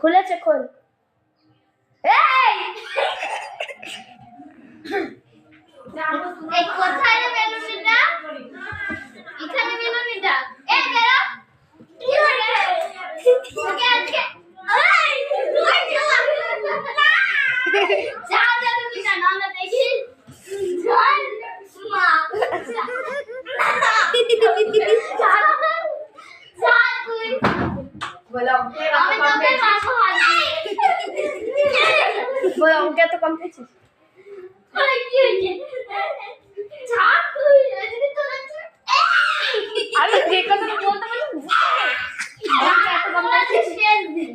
খুলেছে খোল। এই এই কোথায় রে বেলুনিটা? এখানে বেলুনিটা। এই বেরো। কি হলো? ওকে আজকে এই তুই যা যা তুমি না না দেখি চল মা যা তুই বলো আমি তোকে মারবো বলো অঙ্কে তো কম পেয়েছিস। আরে কি হয়েছে? যা তুই এদিকে তো আমি যে কথা বলতে বলছি যা এত কম শেষ দিন